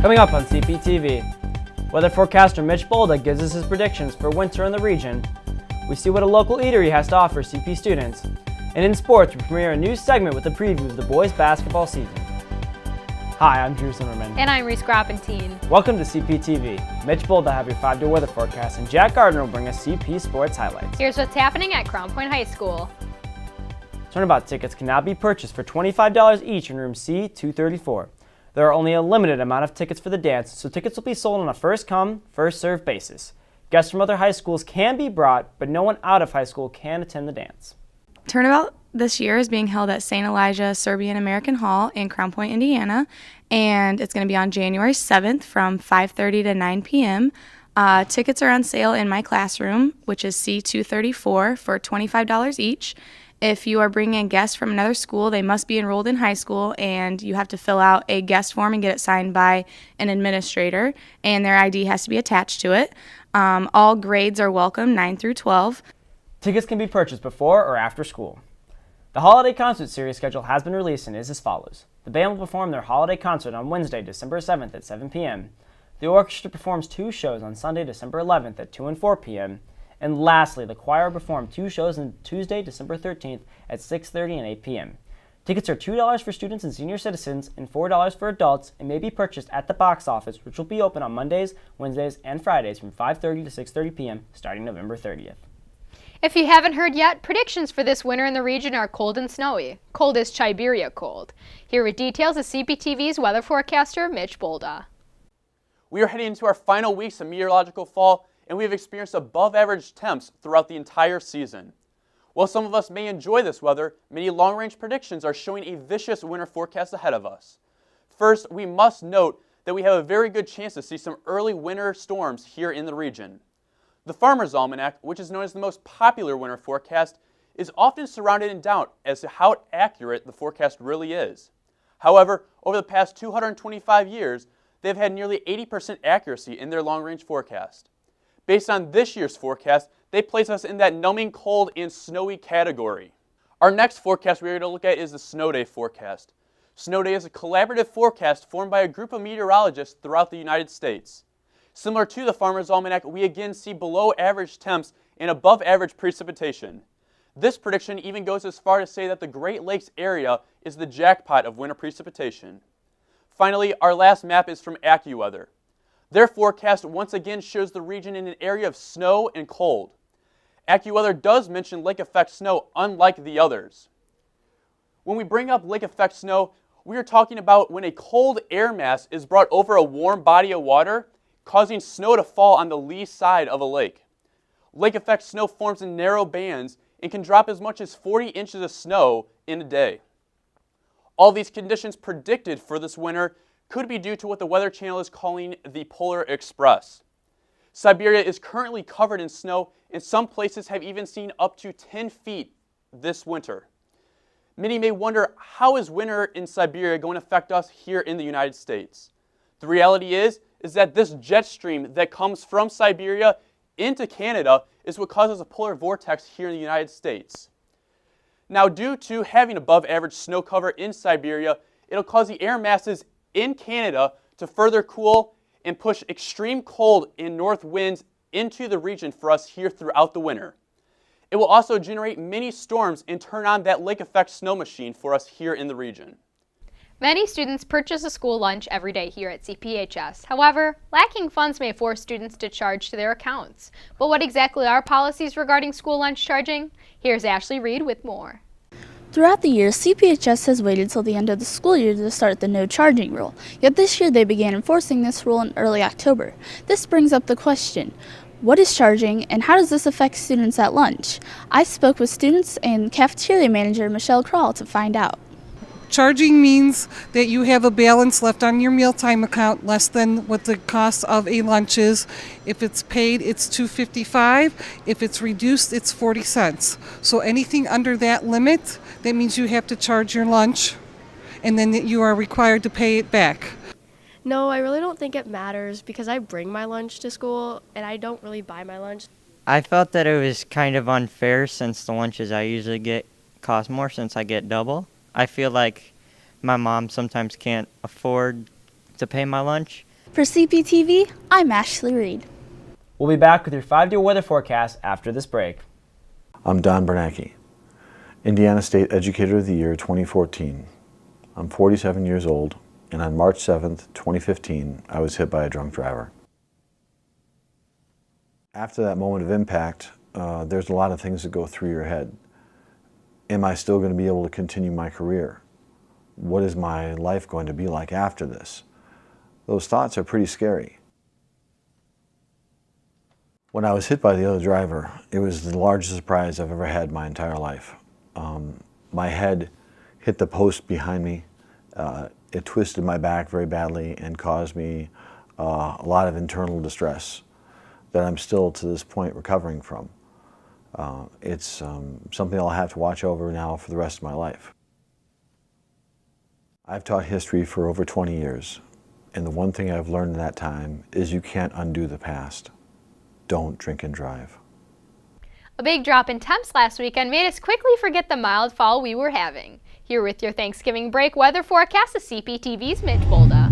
Coming up on CPTV, weather forecaster Mitch Bolda gives us his predictions for winter in the region. We see what a local eatery has to offer CP students. And in sports, we premiere a new segment with a preview of the boys' basketball season. Hi, I'm Drew Zimmerman. And I'm Reese Groppentine. Welcome to CPTV. Mitch Bolda will have your 5-day weather forecast, and Jack Gardner will bring us CP sports highlights. Here's what's happening at Crown Point High School. Turnabout tickets can now be purchased for $25 each in room C234. There are only a limited amount of tickets for the dance, so tickets will be sold on a first-come, first-served basis. Guests from other high schools can be brought, but no one out of high school can attend the dance. Turnabout this year is being held at St. Elijah Serbian American Hall in Crown Point, Indiana, and it's going to be on January 7th from 5:30 to 9 p.m. Tickets are on sale in my classroom, which is C234, for $25 each. If you are bringing a guest from another school, they must be enrolled in high school, and you have to fill out a guest form and get it signed by an administrator, and their ID has to be attached to it. All grades are welcome, 9 through 12. Tickets can be purchased before or after school. The holiday concert series schedule has been released and is as follows. The band will perform their holiday concert on Wednesday, December 7th at 7 p.m. The orchestra performs 2 shows on Sunday, December 11th at 2 and 4 p.m. And lastly, the choir will perform 2 shows on Tuesday, December 13th at 6:30 and 8 p.m. Tickets are $2 for students and senior citizens and $4 for adults and may be purchased at the box office, which will be open on Mondays, Wednesdays, and Fridays from 5:30 to 6:30 p.m. starting November 30th. If you haven't heard yet, predictions for this winter in the region are cold and snowy. Cold is Siberia cold. Here with details is CPTV's weather forecaster, Mitch Bolda. We are heading into our final weeks of meteorological fall, and we have experienced above-average temps throughout the entire season. While some of us may enjoy this weather, many long-range predictions are showing a vicious winter forecast ahead of us. First, we must note that we have a very good chance to see some early winter storms here in the region. The Farmer's Almanac, which is known as the most popular winter forecast, is often surrounded in doubt as to how accurate the forecast really is. However, over the past 225 years, they've had nearly 80% accuracy in their long-range forecast. Based on this year's forecast, they place us in that numbing cold and snowy category. Our next forecast we're going to look at is the Snow Day forecast. Snow Day is a collaborative forecast formed by a group of meteorologists throughout the United States. Similar to the Farmer's Almanac, we again see below average temps and above average precipitation. This prediction even goes as far to say that the Great Lakes area is the jackpot of winter precipitation. Finally, our last map is from AccuWeather. Their forecast once again shows the region in an area of snow and cold. AccuWeather does mention lake effect snow, unlike the others. When we bring up lake effect snow, we are talking about when a cold air mass is brought over a warm body of water, causing snow to fall on the lee side of a lake. Lake effect snow forms in narrow bands and can drop as much as 40 inches of snow in a day. All these conditions predicted for this winter could be due to what the Weather Channel is calling the Polar Express. Siberia is currently covered in snow, and some places have even seen up to 10 feet this winter. Many may wonder, how is winter in Siberia going to affect us here in the United States? The reality is that this jet stream that comes from Siberia into Canada is what causes a polar vortex here in the United States. Now, due to having above average snow cover in Siberia, it'll cause the air masses in Canada to further cool and push extreme cold and north winds into the region for us here throughout the winter. It will also generate many storms and turn on that lake effect snow machine for us here in the region. Many students purchase a school lunch every day here at CPHS. However, lacking funds may force students to charge to their accounts. But what exactly are policies regarding school lunch charging? Here's Ashley Reed with more. Throughout the year, CPHS has waited till the end of the school year to start the no charging rule. Yet this year they began enforcing this rule in early October. This brings up the question, what is charging and how does this affect students at lunch? I spoke with students and cafeteria manager Michelle Kral to find out. Charging means that you have a balance left on your mealtime account less than what the cost of a lunch is. If it's paid, it's $2.55. If it's reduced, it's 40 cents. So anything under that limit, that means you have to charge your lunch, and then you are required to pay it back. No, I really don't think it matters because I bring my lunch to school and I don't really buy my lunch. I felt that it was kind of unfair since the lunches I usually get cost more since I get double. I feel like my mom sometimes can't afford to pay my lunch, For CPTV, I'm Ashley Reed. We'll be back with your 5-day weather forecast after this break. I'm Don Bernanke, Indiana State Educator of the Year 2014. I'm 47 years old, and on March 7th, 2015, I was hit by a drunk driver. After that moment of impact, there's a lot of things that go through your head. Am I still going to be able to continue my career? What is my life going to be like after this? Those thoughts are pretty scary. When I was hit by the other driver, it was the largest surprise I've ever had in my entire life. My head hit the post behind me. It twisted my back very badly and caused me a lot of internal distress that I'm still to this point recovering from. It's something I'll have to watch over now for the rest of my life. I've taught history for over 20 years, and the one thing I've learned in that time is you can't undo the past. Don't drink and drive. A big drop in temps last weekend made us quickly forget the mild fall we were having. Here with your Thanksgiving break weather forecast is CPTV's Mitch Bolda.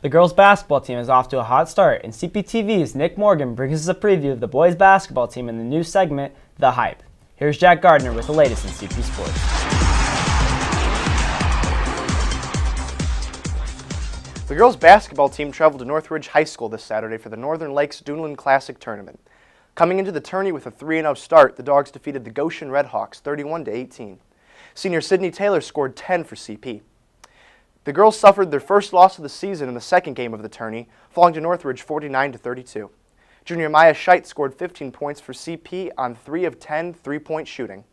The girls' basketball team is off to a hot start, and CPTV's Nick Morgan brings us a preview of the boys' basketball team in the new segment, The Hype. Here's Jack Gardner with the latest in CP Sports. The girls' basketball team traveled to Northridge High School this Saturday for the Northern Lakes Duneland Classic Tournament. Coming into the tourney with a 3-0 start, the Dogs defeated the Goshen Redhawks 31-18. Senior Sydney Taylor scored 10 for CP. The girls suffered their first loss of the season in the second game of the tourney, falling to Northridge 49-32. Junior Maya Scheidt scored 15 points for CP on 3 of 10 three-point shooting.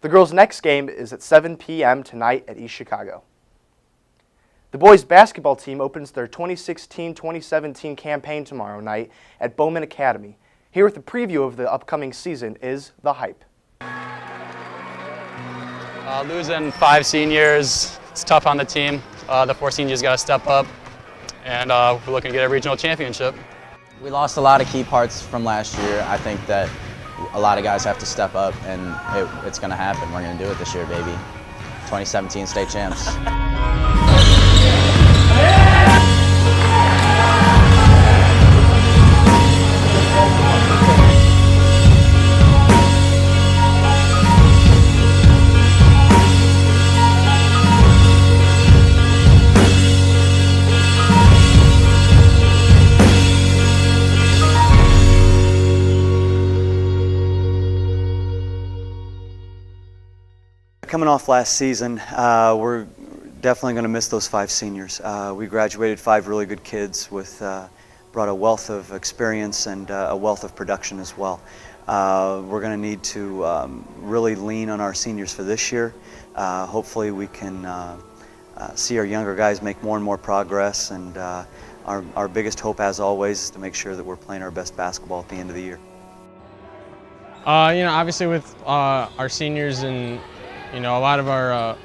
The girls' next game is at 7 p.m. tonight at East Chicago. The boys' basketball team opens their 2016-2017 campaign tomorrow night at Bowman Academy. Here with a preview of the upcoming season is The Hype. Losing 5 seniors, it's tough on the team. The 4 seniors got to step up, and we're looking to get a regional championship. We lost a lot of key parts from last year. I think that a lot of guys have to step up, and it's going to happen. We're going to do it this year, baby. 2017 state champs. Coming off last season, we're definitely going to miss those 5 seniors. We graduated 5 really good kids with brought a wealth of experience and a wealth of production as well. We're going to need to really lean on our seniors for this year. Hopefully we can see our younger guys make more and more progress, and our biggest hope, as always, is to make sure that we're playing our best basketball at the end of the year. Obviously with our seniors and a lot of our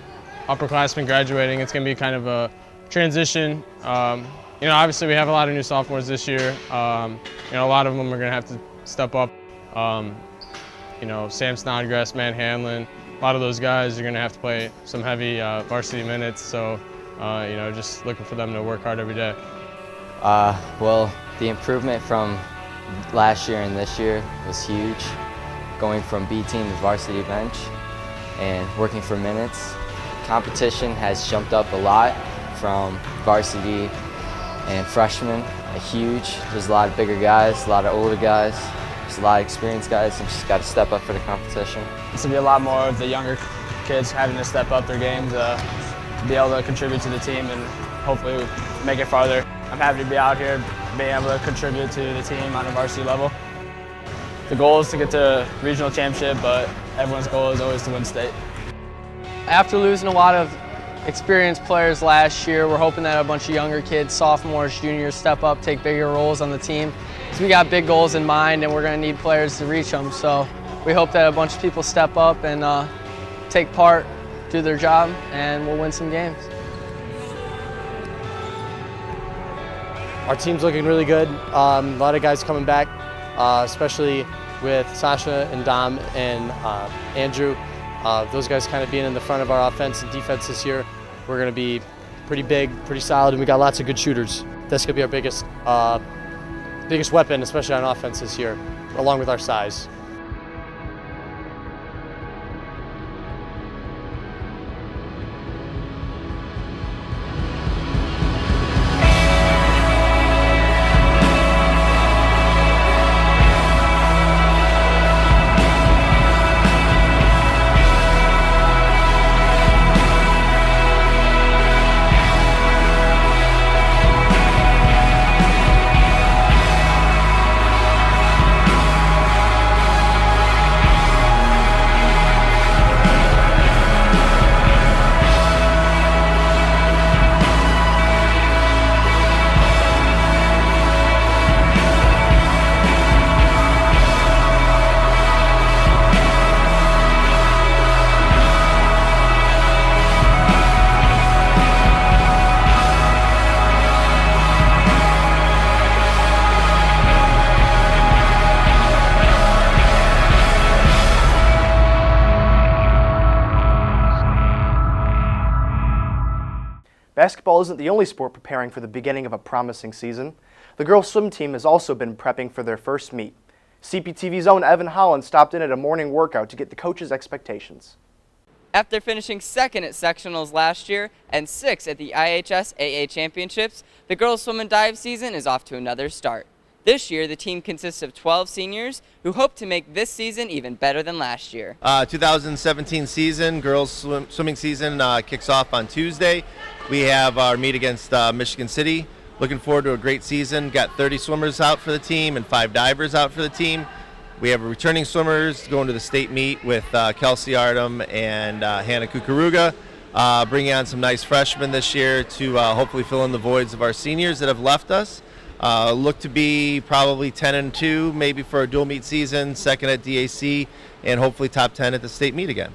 upperclassmen graduating, it's going to be kind of a transition. Obviously we have a lot of new sophomores this year. A lot of them are going to have to step up. Sam Snodgrass, Man Hanlon, a lot of those guys are going to have to play some heavy varsity minutes, so just looking for them to work hard every day. Well, the improvement from last year and this year was huge, going from B team to varsity bench and working for minutes. Competition has jumped up a lot from varsity and freshmen, huge. There's a lot of bigger guys, a lot of older guys, there's a lot of experienced guys, and just got to step up for the competition. It's going to be a lot more of the younger kids having to step up their game to be able to contribute to the team and hopefully make it farther. I'm happy to be out here, being able to contribute to the team on a varsity level. The goal is to get to regional championship, but everyone's goal is always to win state. After losing a lot of experienced players last year, we're hoping that a bunch of younger kids, sophomores, juniors, step up, take bigger roles on the team. So we got big goals in mind, and we're going to need players to reach them. So we hope that a bunch of people step up and take part, do their job, and we'll win some games. Our team's looking really good. A lot of guys coming back, especially with Sasha and Dom and Andrew. Those guys kind of being in the front of our offense and defense this year. We're going to be pretty big, pretty solid, and we got lots of good shooters. That's going to be our biggest weapon, especially on offense this year, along with our size. Basketball isn't the only sport preparing for the beginning of a promising season. The girls' swim team has also been prepping for their first meet. CPTV's own Evan Holland stopped in at a morning workout to get the coaches' expectations. After finishing second at sectionals last year and 6th at the IHS AA Championships, the girls' swim and dive season is off to another start. This year, the team consists of 12 seniors who hope to make this season even better than last year. 2017 season, girls swimming season kicks off on Tuesday. We have our meet against Michigan City. Looking forward to a great season. Got 30 swimmers out for the team and 5 divers out for the team. We have returning swimmers going to the state meet with Kelsey Artem and Hannah Kukuruga, bringing on some nice freshmen this year to hopefully fill in the voids of our seniors that have left us. Look to be probably 10-2, maybe for a dual meet season, second at DAC, and hopefully top 10 at the state meet again.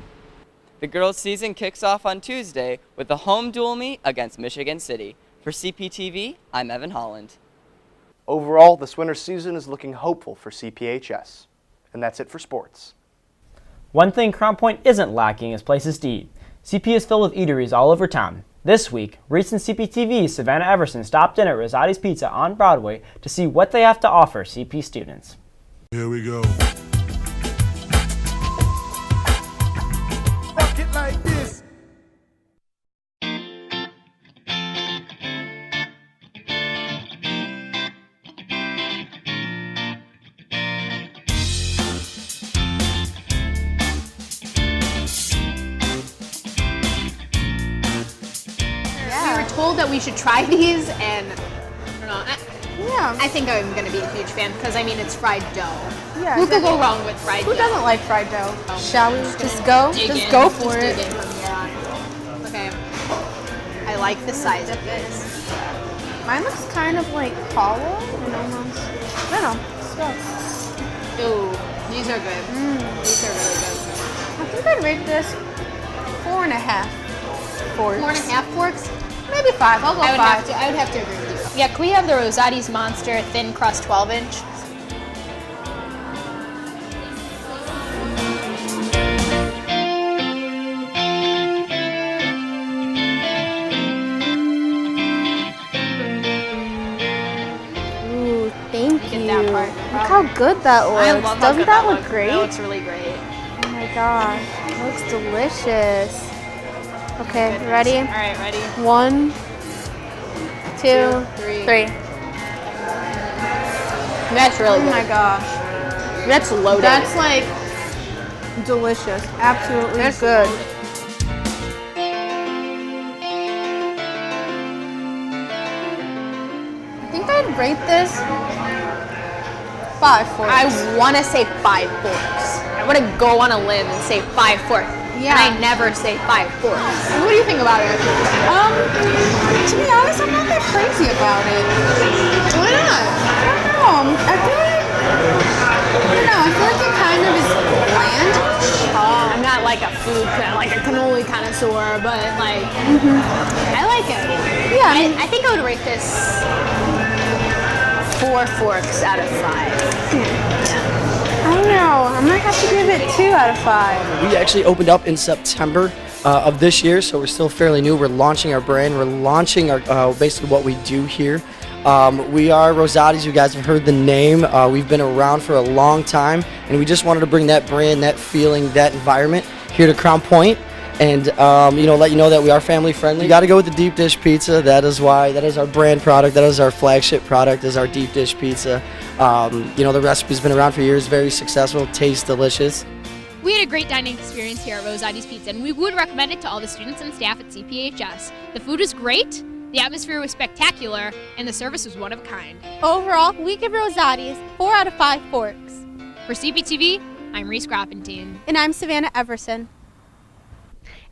The girls' season kicks off on Tuesday with a home dual meet against Michigan City. For CPTV, I'm Evan Holland. Overall, this winter season is looking hopeful for CPHS. And that's it for sports. One thing Crown Point isn't lacking is places to eat. CP is filled with eateries all over town. This week, recent CPTV's Savannah Everson stopped in at Rosati's Pizza on Broadway to see what they have to offer CP students. Here we go. Like this. We were told that we should try these, and I don't know. I think I'm going to be a huge fan because, I mean, it's fried dough. Yeah, Who could exactly. go wrong with fried dough? Who doesn't like fried dough? Shall we just go? Just go for it. Dig in from here on. Okay. I like the size of this. Mine looks kind of like hollow and almost, I don't know, stuff. Ooh, these are good. These are really good. I think I'd rate this 4.5 forks. 4.5 forks? Maybe 5. I'll go 5. I would have to agree with you. Yeah, can we have the Rosati's Monster thin crust 12-inch? good that looks. I love Doesn't that look great? That looks really great. Oh my gosh, it looks delicious. Okay, ready? All right, ready? 1, 2, 3. That's really good. Oh my gosh. That's loaded. That's like delicious. Absolutely good. I think I'd rate this 5 forks. I want to say 5 forks. I want to go on a limb and say 5 forks. Yeah. And I never say 5 forks. What do you think about it? To be honest, I'm not that crazy about it. Why not? I don't know. I feel like it kind of is bland. I'm not like a like a cannoli connoisseur, but like, I like it. Yeah. I think I would rate this 4 forks out of 5. I don't know. I'm gonna have to give it 2 out of 5. We actually opened up in September of this year, so we're still fairly new. We're launching our brand. We're launching our basically what we do here. We are Rosati's. You guys have heard the name. We've been around for a long time, and we just wanted to bring that brand, that feeling, that environment here to Crown Point, and let you know that we are family friendly. You got to go with the deep dish pizza. That is our brand product. That is our flagship product. Is our deep dish pizza. The recipe's been around for years. Very successful. Tastes delicious. We had a great dining experience here at Rosati's Pizza, and we would recommend it to all the students and staff at CPHS. The food was great, the atmosphere was spectacular, and the service was one of a kind. Overall, we give Rosati's 4 out of 5 forks. For CPTV, I'm Reese Groppentine. And I'm Savannah Everson.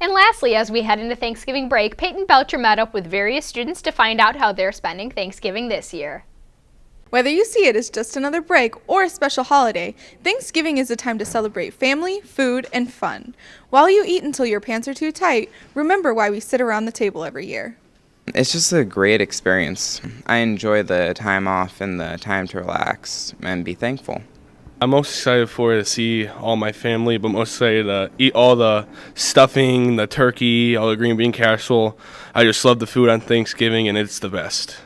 And lastly, as we head into Thanksgiving break, Peyton Belcher met up with various students to find out how they're spending Thanksgiving this year. Whether you see it as just another break or a special holiday, Thanksgiving is a time to celebrate family, food, and fun. While you eat until your pants are too tight, remember why we sit around the table every year. It's just a great experience. I enjoy the time off and the time to relax and be thankful. I'm most excited to see all my family, but most excited to eat all the stuffing, the turkey, all the green bean casserole. I just love the food on Thanksgiving, and it's the best.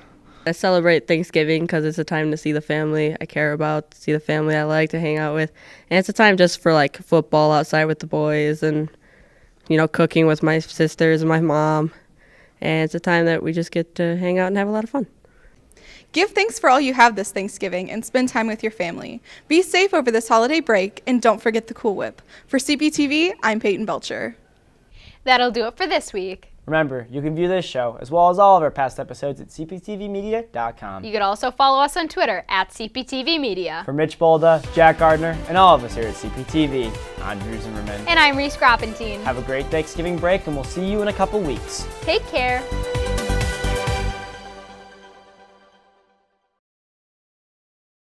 I celebrate Thanksgiving because it's a time to see the family I care about, see the family I like to hang out with. And it's a time just for like football outside with the boys and, cooking with my sisters and my mom. And it's a time that we just get to hang out and have a lot of fun. Give thanks for all you have this Thanksgiving and spend time with your family. Be safe over this holiday break and don't forget the Cool Whip. For CPTV, I'm Peyton Belcher. That'll do it for this week. Remember, you can view this show, as well as all of our past episodes at cptvmedia.com. You can also follow us on Twitter at CPTVmedia. For Mitch Bolda, Jack Gardner, and all of us here at CPTV, I'm Drew Zimmerman. And I'm Reese Groppentine. Have a great Thanksgiving break, and we'll see you in a couple weeks. Take care.